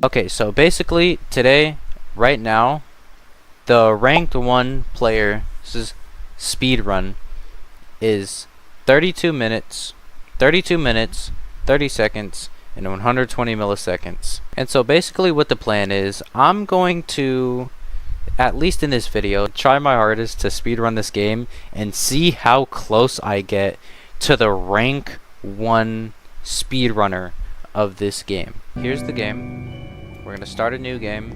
Okay, so basically today, right now, the ranked 1 player, this is Speedrun, is 32 minutes, 30 seconds, and 120 milliseconds. And so basically what the plan is, I'm going to, at least in this video, try my hardest to speedrun this game and see how close I get to the rank 1 speedrunner of this game. Here's the game. We're gonna start a new game,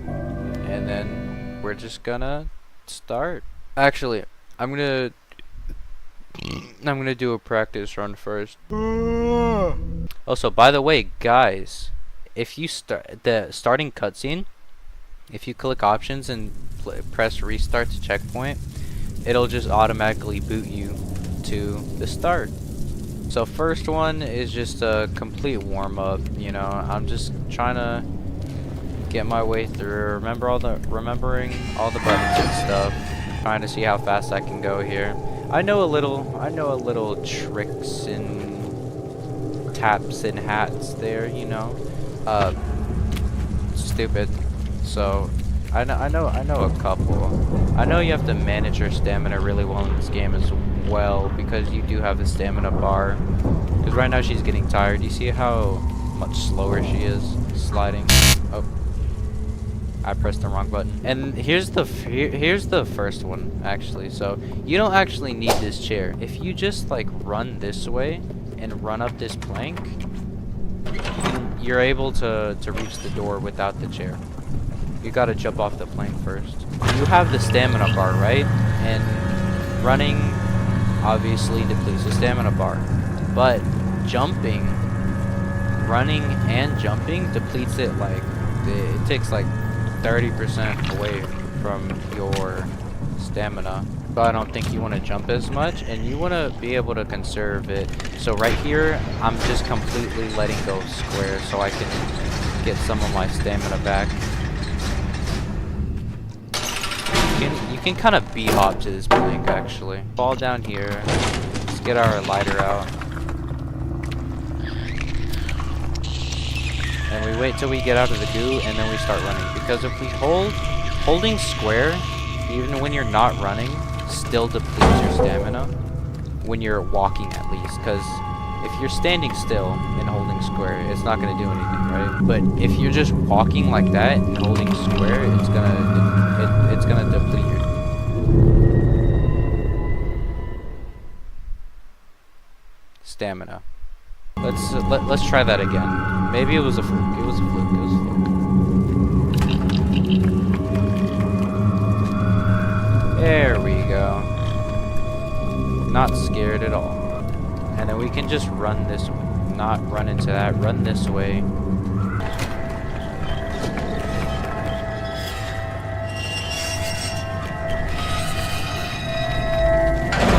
and then we're just gonna start. Actually, I'm gonna do a practice run first. Also, by the way, guys, if you start the starting cutscene, if you click options and press restart to checkpoint, it'll just automatically boot you to the start. So first one is just a complete warm-up. You know, I'm just trying to get my way through, remembering all the buttons and stuff, trying to see how fast I can go here. I know a little tricks and taps and hats there, you know. Stupid. So I know a couple. I know you have to manage your stamina really well in this game as well, because you do have the stamina bar. Because right now she's getting tired. You see how much slower she is sliding? Oh, I pressed the wrong button. And here's the first one, actually. So you don't actually need this chair. If you just like run this way and run up this plank, you're able to reach the door without the chair. You gotta jump off the plank first. You have the stamina bar, right? And running obviously depletes the stamina bar, but running and jumping depletes it. Like it takes like 30% away from your stamina. So I don't think you want to jump as much, and you want to be able to conserve it. So right here, I'm just completely letting go of square so I can get some of my stamina back. You can kind of B-hop to this plank, actually. Fall down here. Let's get our lighter out. And we wait till we get out of the goo, and then we start running. Because if we holding square, even when you're not running, still depletes your stamina. When you're walking, at least. Because if you're standing still and holding square, it's not going to do anything, right? But if you're just walking like that and holding square, it's gonna deplete your stamina. Let's try that again. Maybe it was a fluke. It was a fluke. It was a fluke. There we go. Not scared at all. And then we can just run this way. Not run into that. Run this way.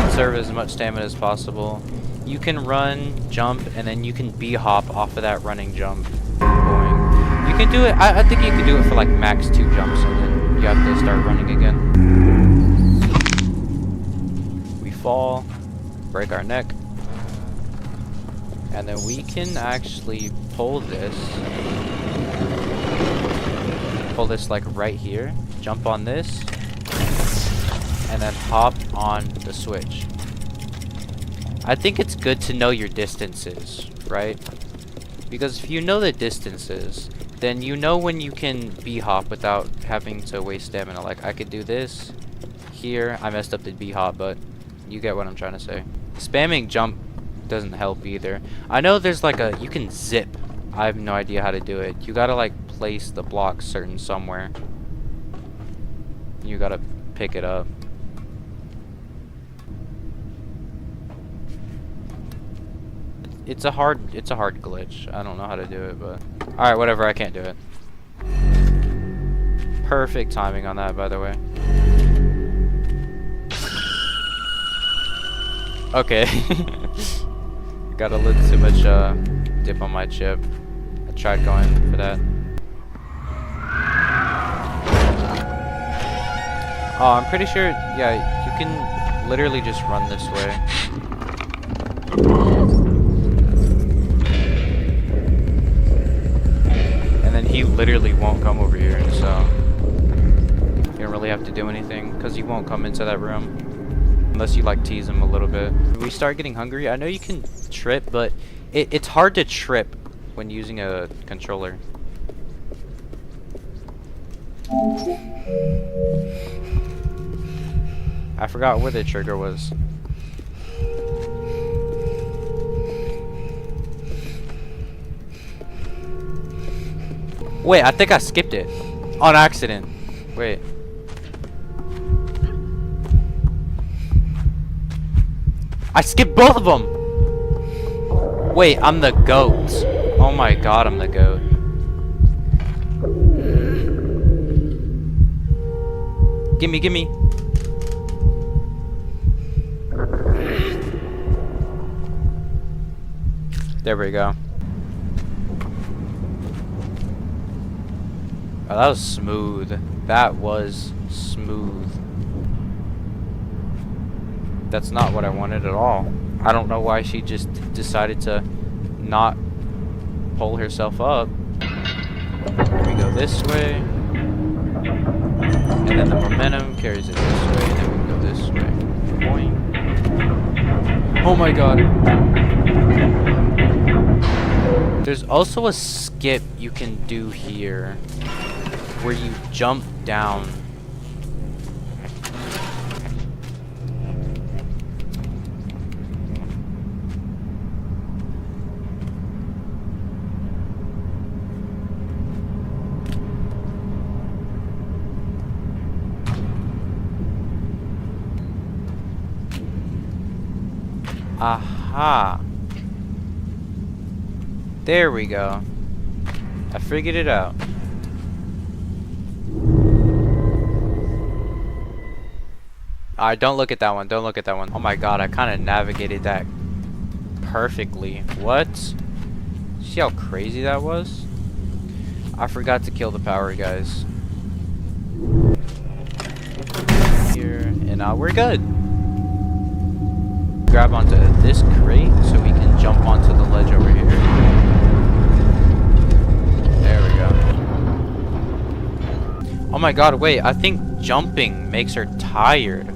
Conserve as much stamina as possible. You can run, jump, and then you can B-hop off of that running jump. You can do it. I think you can do it for like max 2 jumps, and then you have to start running again. We fall, break our neck, and then we can actually pull this like right here. Jump on this, and then hop on the switch. I think it's good to know your distances, right? Because if you know the distances, then you know when you can B-hop without having to waste stamina. Like, I could do this here. I messed up the B-hop, but you get what I'm trying to say. Spamming jump doesn't help either. I know there's like you can zip. I have no idea how to do it. You gotta like place the block certain somewhere. You gotta pick it up. It's a hard glitch. I don't know how to do it, but alright, whatever, I can't do it. Perfect timing on that, by the way. Okay. Got a little too much dip on my chip. I tried going for that. Oh, I'm pretty sure, yeah, you can literally just run this way. literally won't come over here, so you don't really have to do anything because he won't come into that room unless you like tease him a little bit. When we start getting hungry, I know you can trip, but it's hard to trip when using a controller. I forgot where the trigger was. Wait, I think I skipped it on accident. Wait. I skipped both of them. Wait, I'm the goat. Oh my god, I'm the goat. Gimme, gimme. There we go. Oh, that was smooth. That was smooth. That's not what I wanted at all. I don't know why she just decided to not pull herself up. We go this way. And then the momentum carries it this way. And then we go this way. Boing. Oh my god. There's also a skip you can do here where you jump down. Aha. There we go. I figured it out. Alright, don't look at that one. Don't look at that one. Oh my god, I kind of navigated that perfectly. What? See how crazy that was? I forgot to kill the power guys. Here, and now we're good. Grab onto this crate so we can jump onto the ledge over here. There we go. Oh my god, wait, I think jumping makes her tired.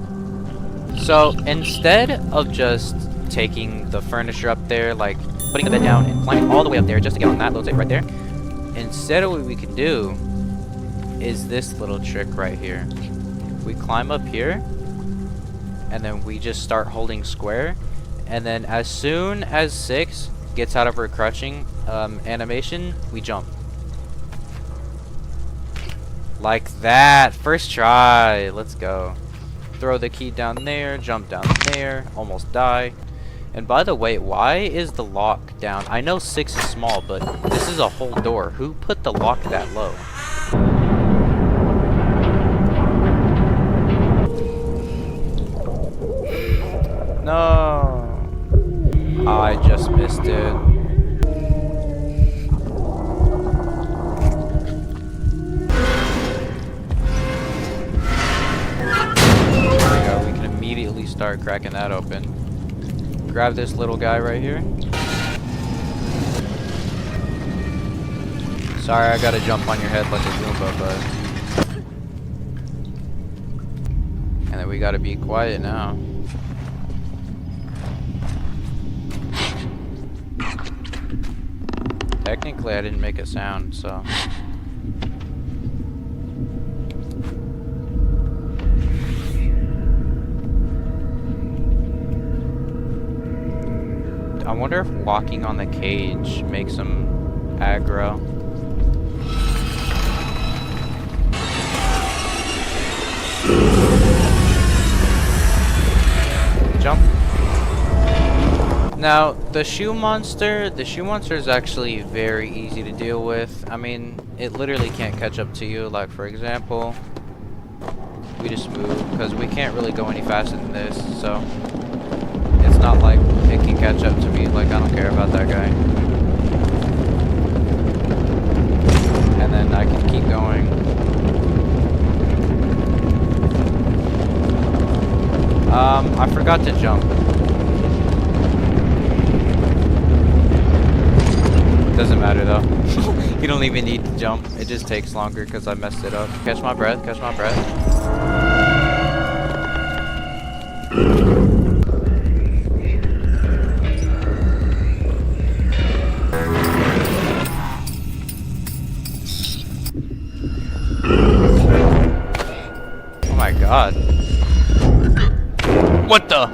So instead of just taking the furniture up there, like putting the bed down and climbing all the way up there just to get on that little tip right there, instead of what we can do is this little trick right here. We climb up here and then we just start holding square, and then as soon as 6 gets out of her crouching animation, we jump. Like that. First try. Let's go. Throw the key down there, jump down there, almost die. And by the way, why is the lock down? I know 6 is small, but this is a whole door. Who put the lock that low? No. I just missed it. There we go. We can immediately start cracking that open. Grab this little guy right here. Sorry, I gotta jump on your head like a Goomba, but... And then we gotta be quiet now. Technically, I didn't make a sound, so... I wonder if walking on the cage makes him aggro. Jump. Now, the shoe monster is actually very easy to deal with. I mean, it literally can't catch up to you. Like, for example, we just move, because we can't really go any faster than this, so it's not like it can catch up to me. Like, I don't care about that guy. And then I can keep going. I forgot to jump. Doesn't matter though. You don't even need to jump. It just takes longer because I messed it up. Catch my breath, catch my breath. Oh my god. What the?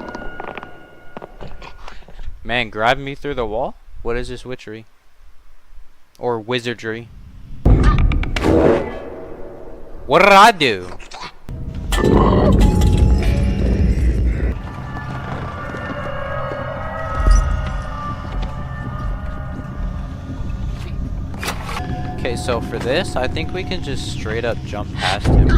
Man, grabbing me through the wall? What is this witchery? Or wizardry? What did I do? Okay, so for this, I think we can just straight up jump past him.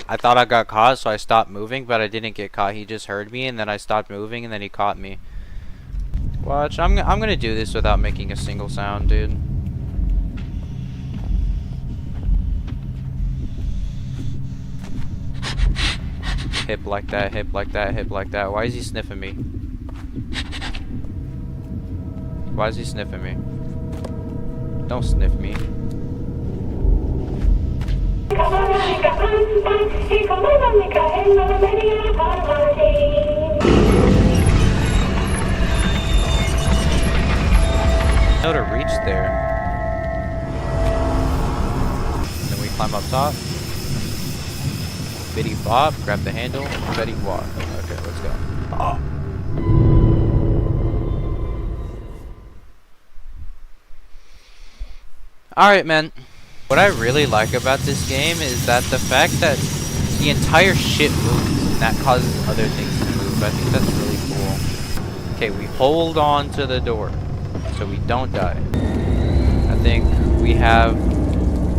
I thought I got caught, so I stopped moving, but I didn't get caught. He just heard me, and then I stopped moving, and then he caught me. Watch, I'm gonna do this without making a single sound, dude. Hip like that, hip like that, hip like that. Why is he sniffing me? Why is he sniffing me? Don't sniff me. Know to reach there. Then we climb up top. Bitty bop, grab the handle, Betty walk. Okay, let's go. Oh. Alright, man. What I really like about this game is that the fact that the entire shit moves and that causes other things to move. I think that's really cool. Okay, we hold on to the door so we don't die. I think we have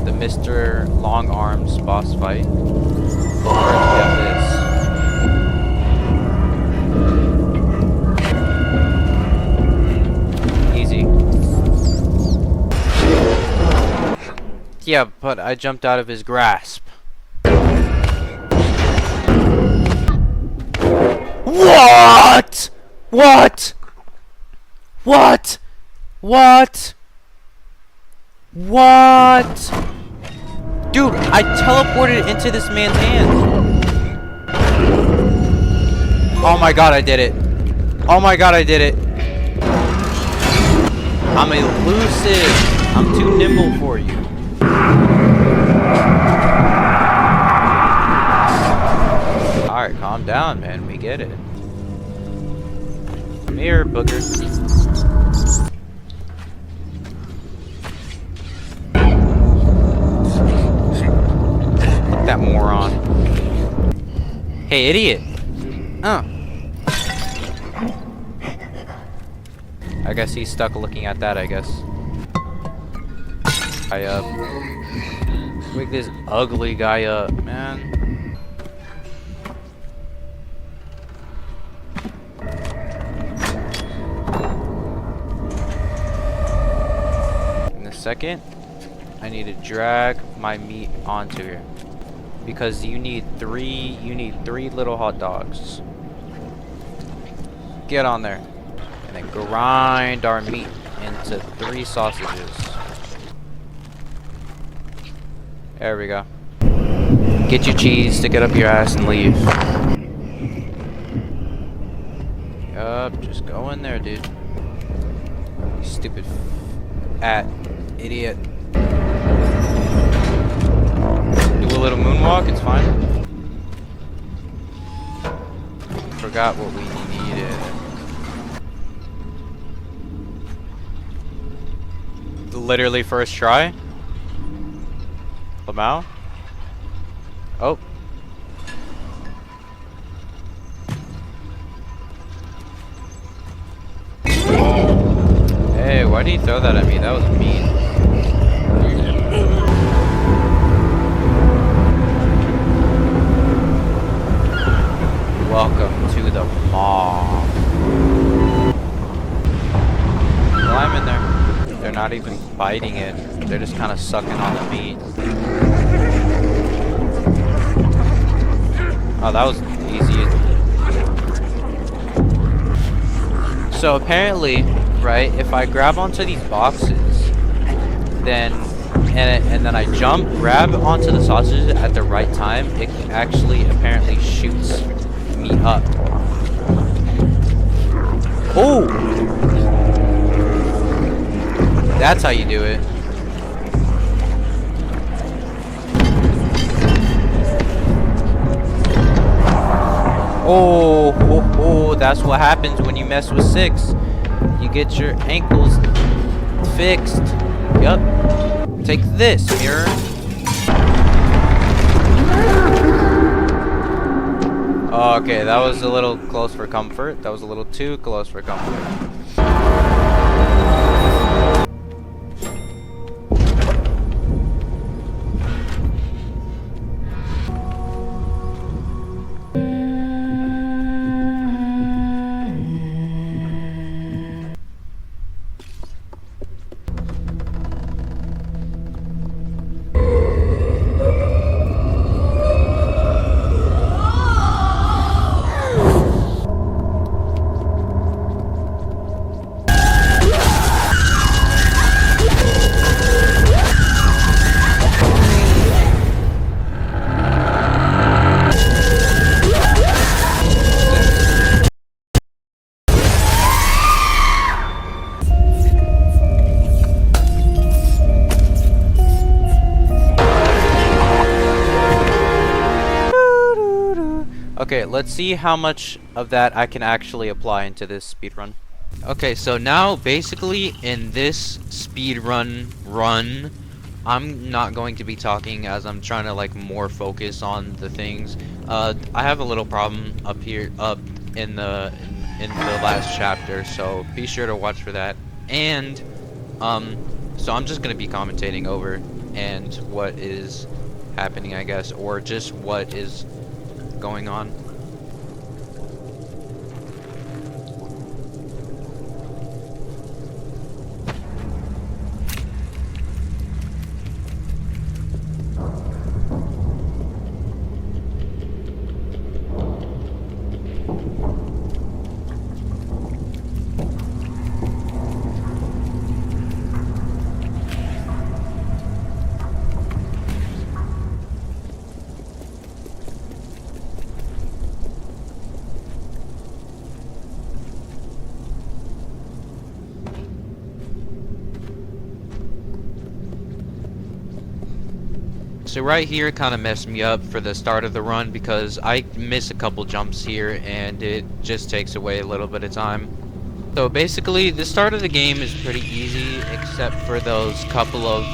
the Mr. Long Arms boss fight. First we have this. Easy. Yeah, but I jumped out of his grasp. What? What? What? What? What? Dude, I teleported into this man's hands. Oh my god, I did it. Oh my god, I did it. I'm elusive. I'm too nimble for you. Alright, calm down, man. We get it. Come here, booger. That moron. Hey, idiot. I guess he's stuck looking at that, I guess. Guy up. Wake this ugly guy up, man. In a second, I need to drag my meat onto here. Because you need three little hot dogs. Get on there. And then grind our meat into 3 sausages. There we go. Get your cheese, stick it up your ass, and leave. Yup, just go in there, dude. You stupid idiot. Do a little moonwalk, it's fine. Forgot what we needed. Literally first try. Lamau? Oh. Hey, why did he throw that at me? That was mean. Welcome to the mob. Climb in there. They're not even biting it. They're just kind of sucking on the meat. Oh, that was easy. So apparently, right, if I grab onto these boxes, then and then I jump, grab onto the sausages at the right time, it actually apparently shoots me up. Oh! That's how you do it. Oh, that's what happens when you mess with 6. You get your ankles fixed. Yup. Take this, mirror. Okay, that was a little close for comfort. That was a little too close for comfort. Okay, let's see how much of that I can actually apply into this speedrun. Okay, so now basically in this speedrun run, I'm not going to be talking as I'm trying to like more focus on the things. I have a little problem up here, up in the last chapter, so be sure to watch for that. And so I'm just gonna be commentating over and what is happening, I guess, or just what is going on. So right here kind of messed me up for the start of the run because I miss a couple jumps here and it just takes away a little bit of time. So basically the start of the game is pretty easy except for those couple of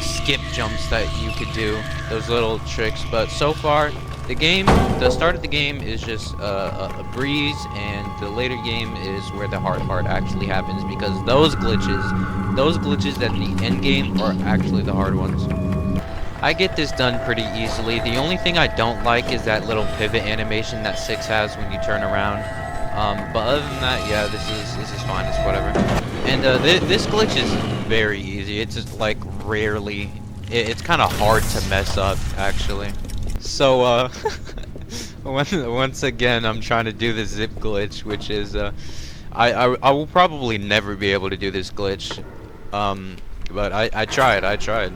skip jumps that you could do, those little tricks, but so far the start of the game is just a breeze, and the later game is where the hard part actually happens because those glitches at the end game are actually the hard ones. I get this done pretty easily. The only thing I don't like is that little pivot animation that 6 has when you turn around. But other than that, yeah, this is fine. It's whatever. And this glitch is very easy. It's just like rarely. It's kind of hard to mess up actually. So once again, I'm trying to do the zip glitch, which is I will probably never be able to do this glitch. But I tried.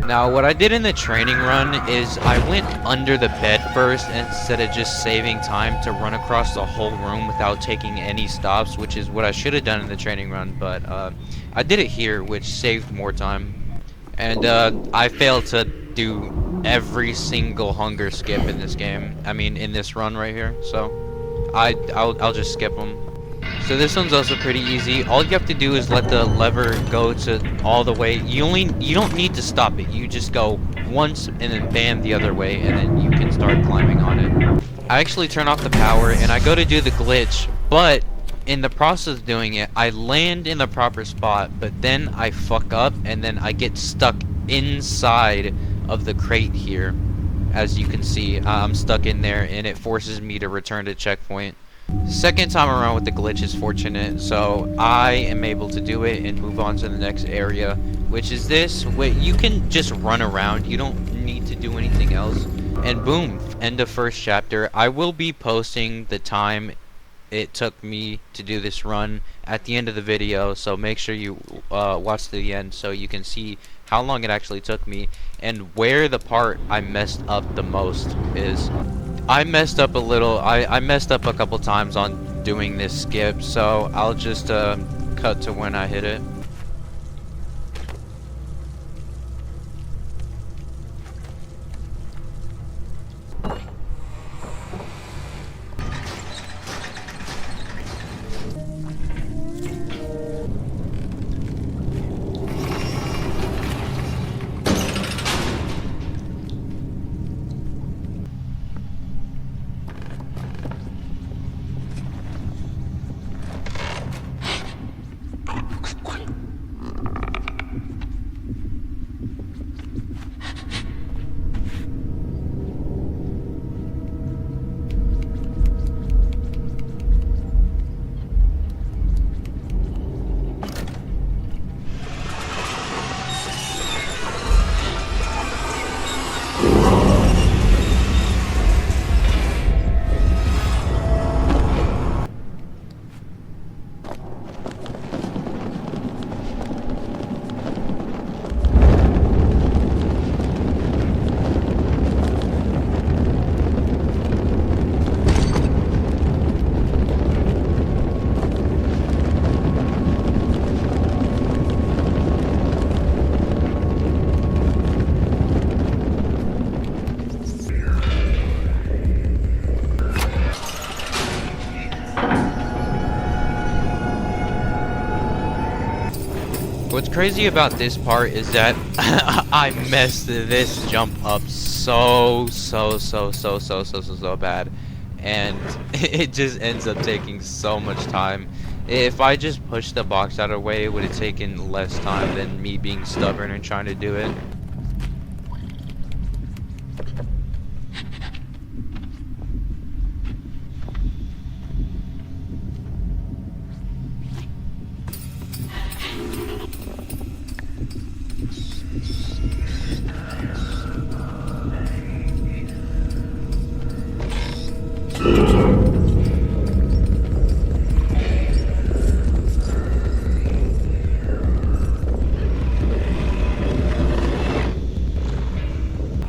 Now, what I did in the training run is I went under the bed first instead of just saving time to run across the whole room without taking any stops, which is what I should have done in the training run, but I did it here, which saved more time. And I failed to do every single hunger skip in this game. I mean, in this run right here, so I'll just skip them. So this one's also pretty easy. All you have to do is let the lever go to all the way. You don't need to stop it. You just go once and then bam the other way, and then you can start climbing on it. I actually turn off the power and I go to do the glitch, but in the process of doing it, I land in the proper spot, but then I fuck up and then I get stuck inside of the crate here. As you can see, I'm stuck in there and it forces me to return to checkpoint. Second time around with the glitch is fortunate, so I am able to do it and move on to the next area, which is this. Wait, you can just run around. You don't need to do anything else. And boom, end of first chapter. I will be posting the time it took me to do this run at the end of the video, so make sure you watch to the end so you can see how long it actually took me, and where the part I messed up the most is. I messed up a little. I messed up a couple times on doing this skip, so I'll just cut to when I hit it. What's crazy about this part is that I messed this jump up so bad, and it just ends up taking so much time. If I just pushed the box out of the way, it would have taken less time than me being stubborn and trying to do it.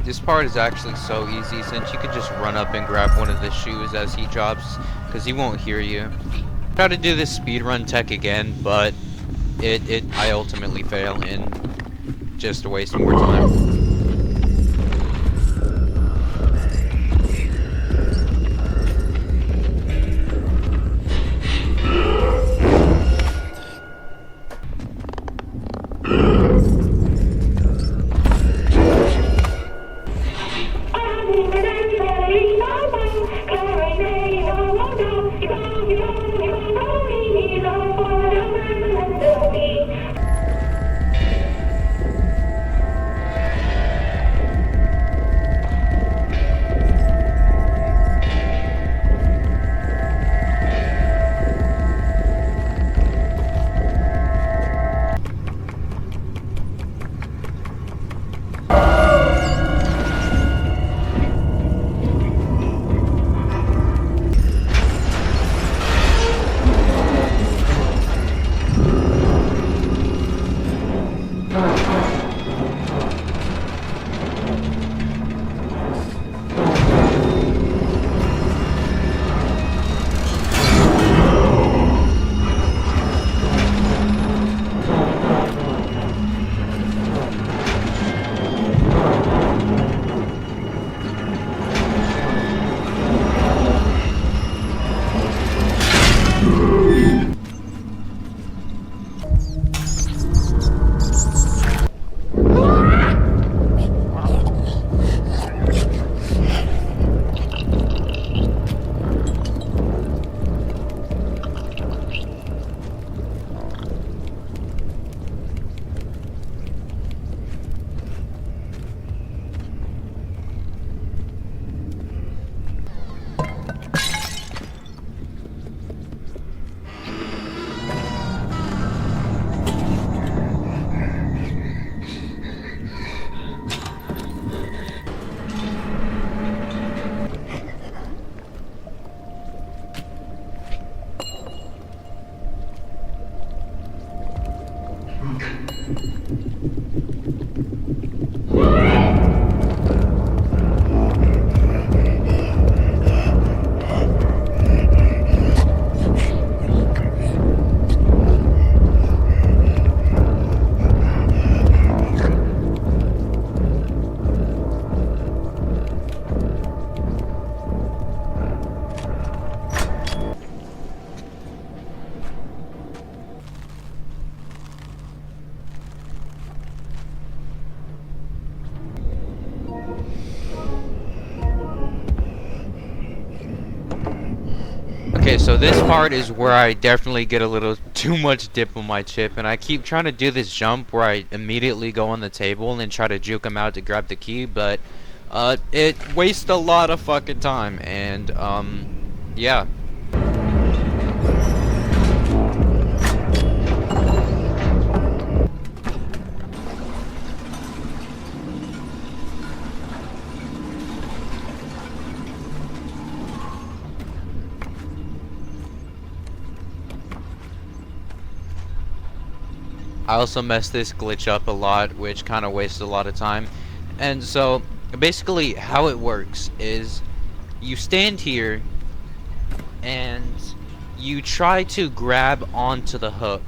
This part is actually so easy, since you can just run up and grab one of the shoes as he drops, because he won't hear you. Try to do this speedrun tech again, but I ultimately fail and just waste more time. Okay, so this part is where I definitely get a little too much dip on my chip, and I keep trying to do this jump where I immediately go on the table and try to juke him out to grab the key, but it wastes a lot of fucking time, and yeah. I also messed this glitch up a lot, which kind of wasted a lot of time. And so, basically, how it works is you stand here and you try to grab onto the hook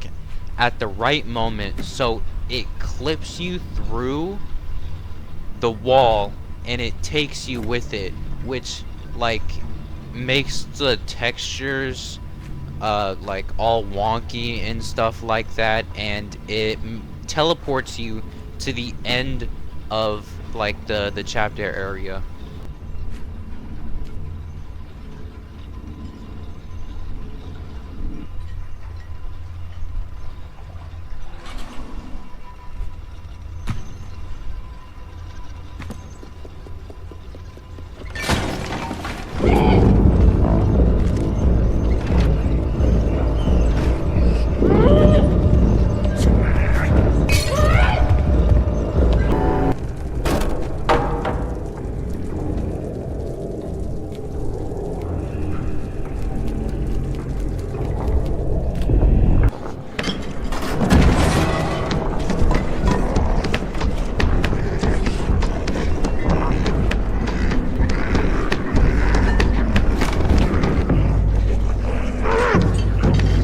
at the right moment so it clips you through the wall and it takes you with it, which, like, makes the textures like all wonky and stuff like that, and it teleports you to the end of like the chapter area.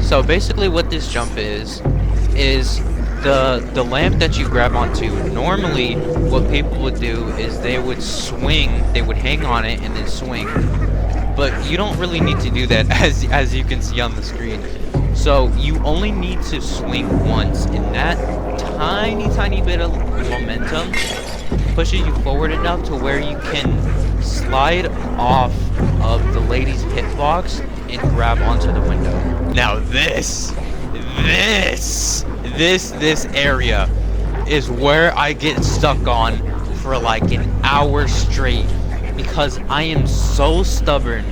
So basically what this jump is the lamp that you grab onto. Normally what people would do is they would swing, they would hang on it and then swing. But you don't really need to do that as you can see on the screen. So you only need to swing once, and that tiny bit of momentum pushes you forward enough to where you can slide off of the lady's hitbox and grab onto the window. Now this area is where I get stuck on for like an hour straight because I am so stubborn.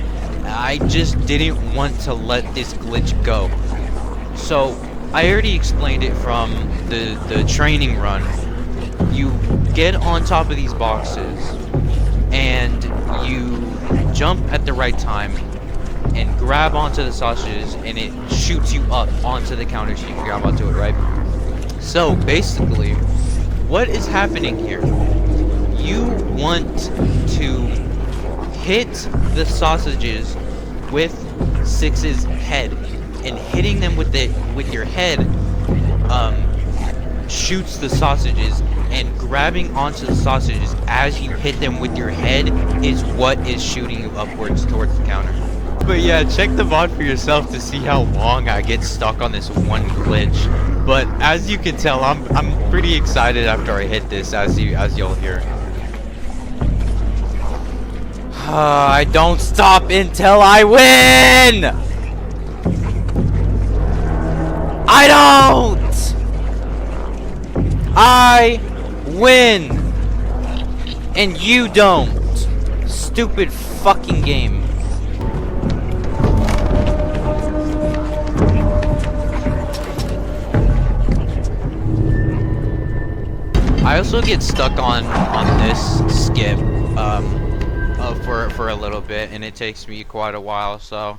I just didn't want to let this glitch go. So I already explained it from the training run. You get on top of these boxes and you jump at the right time and grab onto the sausages, and it shoots you up onto the counter so you can grab onto it, right? So basically, what is happening here? You want to hit the sausages with Six's head, and hitting them with your head shoots the sausages, and grabbing onto the sausages as you hit them with your head is what is shooting you upwards towards the counter. But yeah, check the VOD for yourself to see how long I get stuck on this one glitch. But as you can tell, I'm pretty excited after I hit this, as you'll hear. I don't stop until I win! I don't! I win! And you don't. Stupid fucking game. I also get stuck on this skip for a little bit, and it takes me quite a while, so.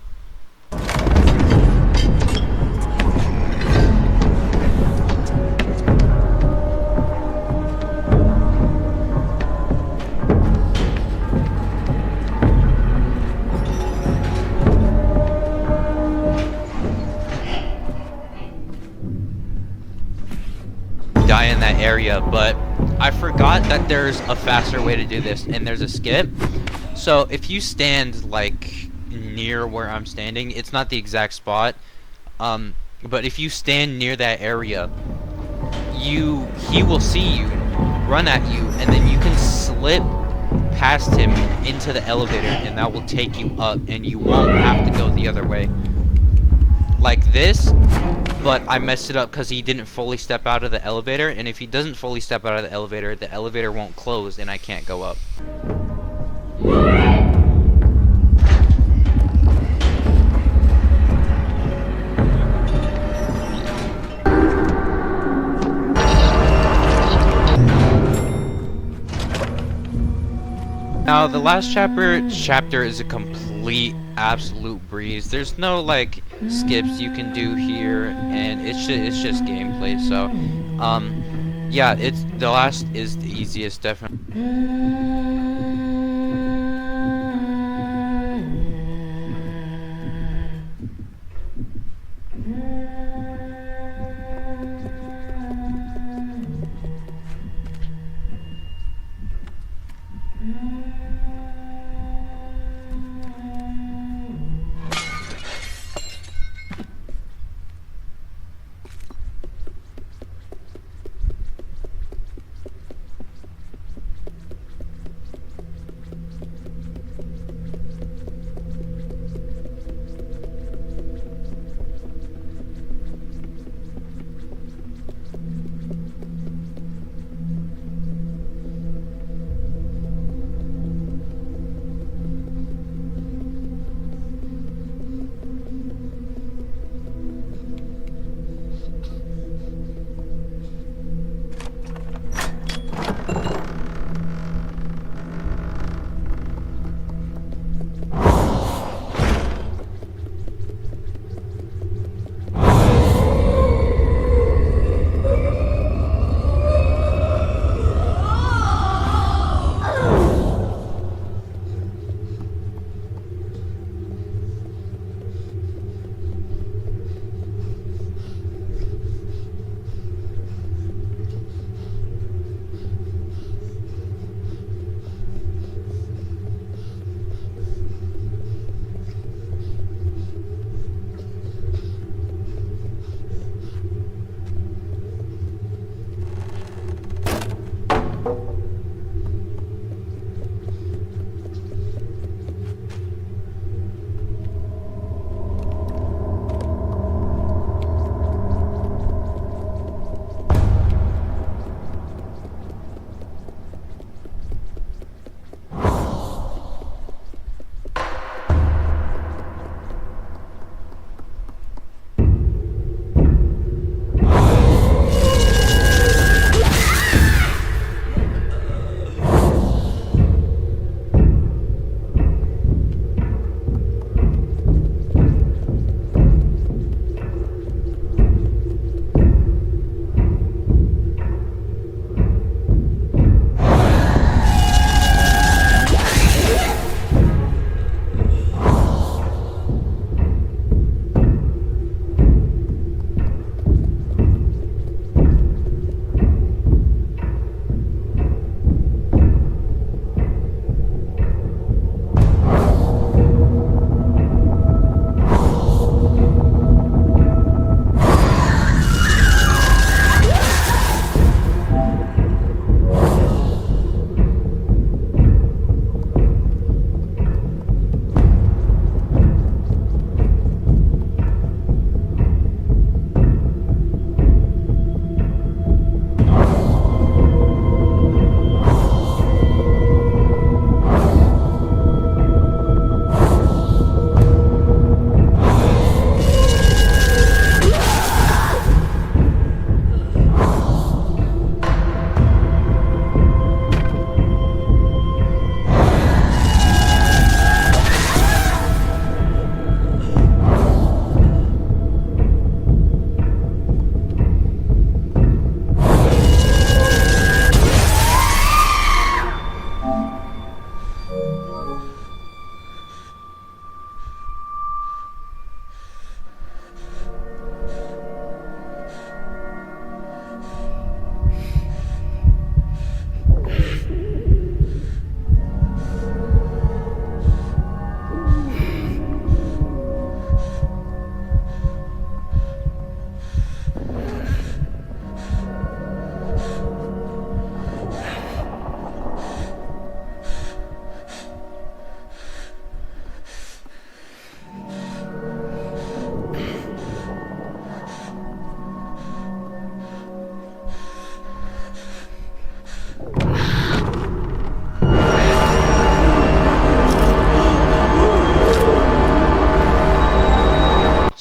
Die in that area, but I forgot that there's a faster way to do this, and there's a skip. So if you stand like near where I'm standing, it's not the exact spot, but if you stand near that area, he will see you, run at you, and then you can slip past him into the elevator, and that will take you up, and you won't have to go the other way. Like this, but I messed it up because he didn't fully step out of the elevator, and if he doesn't fully step out of the elevator won't close, and I can't go up. Now, the last chapter is a complete, absolute breeze. There's no, like, skips you can do here, and it's just gameplay, so, yeah, the last is the easiest, definitely.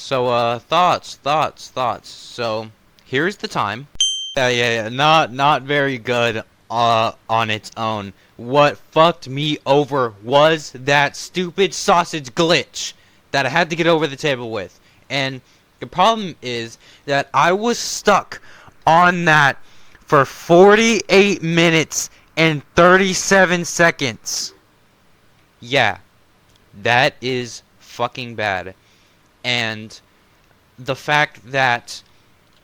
So, thoughts. So, here's the time. Yeah. Not very good, on its own. What fucked me over was that stupid sausage glitch that I had to get over the table with. And the problem is that I was stuck on that for 48 minutes and 37 seconds. Yeah, that is fucking bad. And the fact that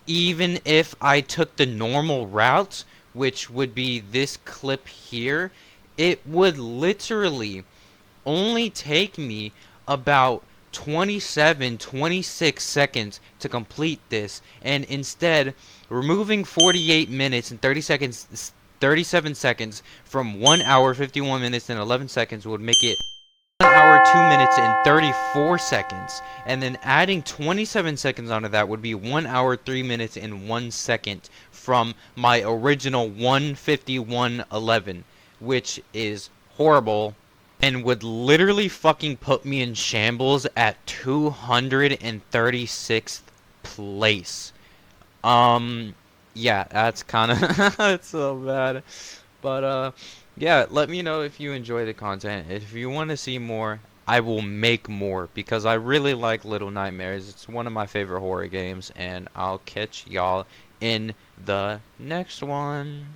even if I took the normal route, which would be this clip here, it would literally only take me about 26 seconds to complete this, and instead removing 48 minutes and 37 seconds from 1 hour 51 minutes and 11 seconds would make it 1 hour 2 minutes and 34 seconds, and then adding 27 seconds onto that would be 1 hour 3 minutes and 1 second from my original 1:51:11, which is horrible and would literally fucking put me in shambles at 236th place. Yeah, that's kind of that's so bad. But yeah, let me know if you enjoy the content. If you want to see more, I will make more because I really like Little Nightmares. It's one of my favorite horror games, and I'll catch y'all in the next one.